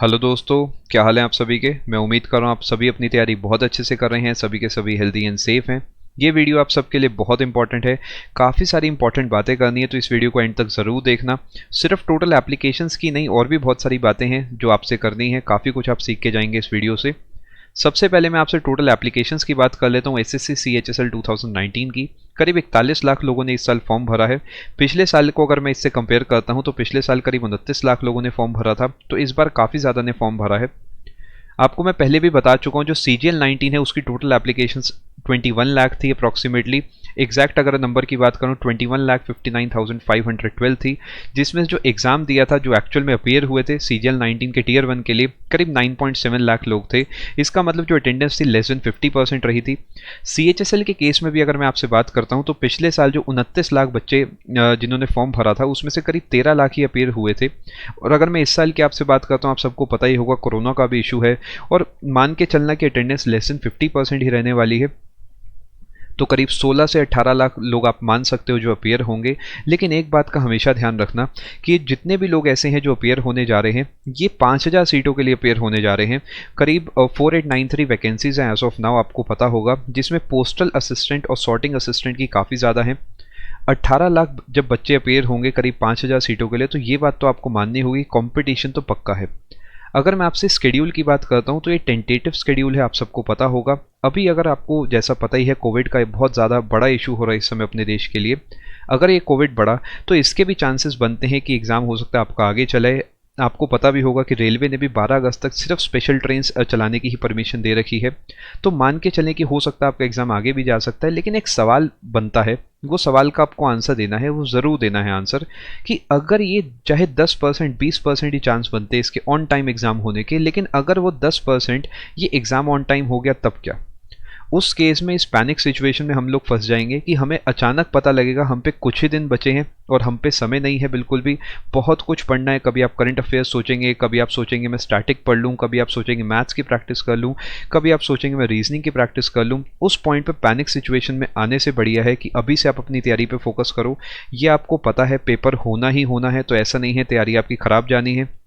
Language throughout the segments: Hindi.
हेलो दोस्तों, क्या हाल है आप सभी के। मैं उम्मीद कर रहा हूँ आप सभी अपनी तैयारी बहुत अच्छे से कर रहे हैं, सभी के सभी हेल्दी एंड सेफ हैं। ये वीडियो आप सबके लिए बहुत इंपॉर्टेंट है। काफ़ी सारी इंपॉर्टेंट बातें करनी है, तो इस वीडियो को एंड तक ज़रूर देखना। सिर्फ टोटल एप्लीकेशंस की नहीं, और भी बहुत सारी बातें हैं जो आपसे करनी है। काफ़ी कुछ आप सीख के जाएंगे इस वीडियो से। सबसे पहले मैं आपसे टोटल एप्लीकेशंस की बात कर लेता हूँ। एसएससी सीएचएसएल 2019 की करीब 41 लाख लोगों ने इस साल फॉर्म भरा है। पिछले साल को अगर मैं इससे कंपेयर करता हूँ तो पिछले साल करीब 29 लाख लोगों ने फॉर्म भरा था, तो इस बार काफ़ी ज़्यादा ने फॉर्म भरा है। आपको मैं पहले भी बता चुका हूँ, जो CGL 19 है उसकी टोटल एप्लीकेशंस 21 लाख थी अप्रॉक्सीमेटली। एग्जैक्ट अगर नंबर की बात करूँ 21,59,512 थी, जिसमें जो एग्ज़ाम दिया था, जो एक्चुअल में अपीयर हुए थे CGL 19 के टीयर 1 के लिए, करीब 9.7 लाख लोग थे। इसका मतलब जो अटेंडेंस थी लेस देन 50% रही थी। CHSL के केस में भी अगर मैं आपसे बात करता हूँ तो पिछले साल जो 29 लाख बच्चे जिन्होंने फॉर्म भरा था उसमें से करीब 13 लाख ही अपीयर हुए थे। और अगर मैं इस साल की आपसे बात करता हूँ, आप सबको पता ही होगा कोरोना का भी इशू है, और मान के चलना कि अटेंडेंस लेस देन 50% ही रहने वाली है, तो करीब 16 से 18 लाख लोग आप मान सकते हो जो अपीयर होंगे। लेकिन एक बात का हमेशा ध्यान रखना कि जितने भी लोग ऐसे हैं जो अपीयर होने जा रहे हैं, ये 5000 सीटों के लिए अपीयर होने जा रहे हैं। करीब 4893 वैकेंसीज हैं एज ऑफ नाउ, आपको पता होगा, जिसमें पोस्टल असिस्टेंट और सॉर्टिंग असिस्टेंट की काफ़ी ज़्यादा है। 18 लाख जब बच्चे अपीयर होंगे करीब 5000 सीटों के लिए, तो ये बात तो आपको माननी होगी, कंपटीशन तो पक्का है। अगर मैं आपसे स्केड्यूल की बात करता हूँ तो ये टेंटेटिव स्केड्यूल है, आप सबको पता होगा। अभी अगर आपको जैसा पता ही है, कोविड का बहुत ज़्यादा बड़ा इशू हो रहा है इस समय अपने देश के लिए। अगर ये कोविड बढ़ा तो इसके भी चांसेस बनते हैं कि एग्ज़ाम हो सकता है आपका आगे चले। आपको पता भी होगा कि रेलवे ने भी 12 अगस्त तक सिर्फ स्पेशल ट्रेन चलाने की ही परमिशन दे रखी है। तो मान के चलें कि हो सकता है आपका एग्ज़ाम आगे भी जा सकता है। लेकिन एक सवाल बनता है, वो सवाल का आपको आंसर देना है, वो ज़रूर देना है आंसर, कि अगर ये चाहे 10% 20% ही चांस बनते हैं इसके ऑन टाइम एग्ज़ाम होने के, लेकिन अगर वो 10% ये एग्ज़ाम ऑन टाइम हो गया तब क्या। उस केस में, इस पैनिक सिचुएशन में हम लोग फंस जाएंगे कि हमें अचानक पता लगेगा हम पे कुछ ही दिन बचे हैं और हम पे समय नहीं है बिल्कुल भी। बहुत कुछ पढ़ना है, कभी आप करंट अफेयर्स सोचेंगे, कभी आप सोचेंगे मैं स्टैटिक पढ़ लूँ, कभी आप सोचेंगे मैथ्स की प्रैक्टिस कर लूँ, कभी आप सोचेंगे मैं रीजनिंग की प्रैक्टिस कर लूँ। उस पॉइंट पे पैनिक सिचुएशन में आने से बढ़िया है कि अभी से आप अपनी तैयारी पे फोकस करो। ये आपको पता है पेपर होना ही होना है, तो ऐसा नहीं है तैयारी आपकी ख़राब जानी है।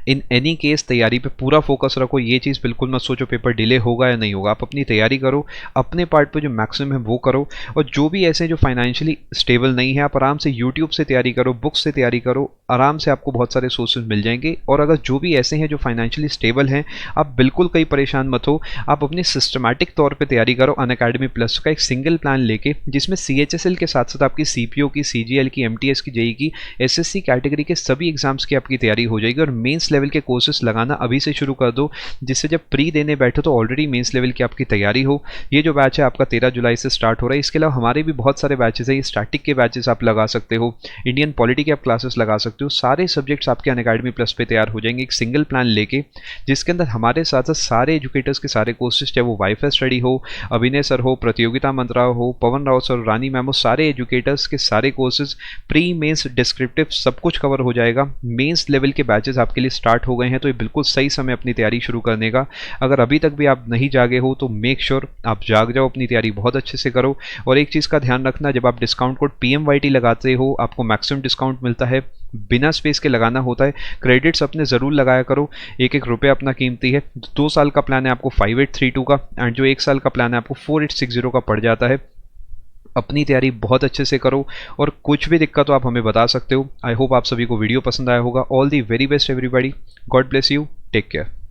इन एनी केस तैयारी पे पूरा फोकस रखो। ये चीज़ बिल्कुल मत सोचो पेपर डिले होगा या नहीं होगा। आप अपनी तैयारी करो, अपने पार्ट पे जो मैक्सिमम है वो करो। और जो भी ऐसे जो फाइनेंशियली स्टेबल नहीं है, आप आराम से यूट्यूब से तैयारी करो, बुक्स से तैयारी करो, आराम से आपको बहुत सारे सोर्सेज मिल जाएंगे। और अगर जो भी ऐसे हैं जो फाइनेंशियली स्टेबल हैं, आप बिल्कुल कहीं परेशान मत हो। आप अपनी सिस्टमैटिक तौर पर तैयारी करो अनअकैडमी प्लस का एक सिंगल प्लान लेके, जिसमें CHSL के साथ साथ आपकी CPO की, CGL की, MTS की, JEE की, SSC कैटेगरी के सभी एग्जाम्स की आपकी तैयारी हो जाएगी। और मेंस लेवल के कोर्सेस लगाना अभी से शुरू कर दो, जिससे जब प्री देने बैठो तो ऑलरेडी मेंस लेवल की आपकी तैयारी हो। ये जो बैच है आपका 13 जुलाई से स्टार्ट हो रहा है। इसके अलावा हमारे भी बहुत सारे बैचेस हैं। ये स्टैटिक के बैचेस आप लगा सकते हो, इंडियन पॉलिटी के आप क्लासेस लगा सकते हो। सारे सब्जेक्ट्स आपके अनअकैडमी प्लस पे तैयार हो जाएंगे एक सिंगल प्लान लेके, जिसके अंदर हमारे साथ साथ सारे एजुकेटर्स के सारे कोर्सेज, चाहे वो वाईफाई स्टडी हो, अभिनय सर हो, प्रतियोगिता मंत्रा हो, पवन राव सर, रानी मैम हो, सारे एजुकेटर्स के सारे कोर्सेज, प्री मेंस डिस्क्रिप्टिव सब कुछ कवर हो जाएगा। मेंस लेवल के बैचेस आपके लिए स्टार्ट हो गए हैं, तो ये बिल्कुल सही समय अपनी तैयारी शुरू करने का। अगर अभी तक भी आप नहीं जागे हो तो मेक श्योर आप जाग जाओ, अपनी तैयारी बहुत अच्छे से करो। और एक चीज़ का ध्यान रखना, जब आप डिस्काउंट कोड PMYT लगाते हो आपको मैक्सिमम डिस्काउंट मिलता है, बिना स्पेस के लगाना होता है। क्रेडिट्स अपने ज़रूर लगाया करो, एक एक रुपये अपना कीमती है। 2 साल का प्लान है आपको 5832 का, एंड जो 1 साल का प्लान है आपको 4860 का पड़ जाता है। अपनी तैयारी बहुत अच्छे से करो, और कुछ भी दिक्कत हो आप हमें बता सकते हो। आई होप आप सभी को वीडियो पसंद आया होगा। All the very best everybody, God bless you, take care.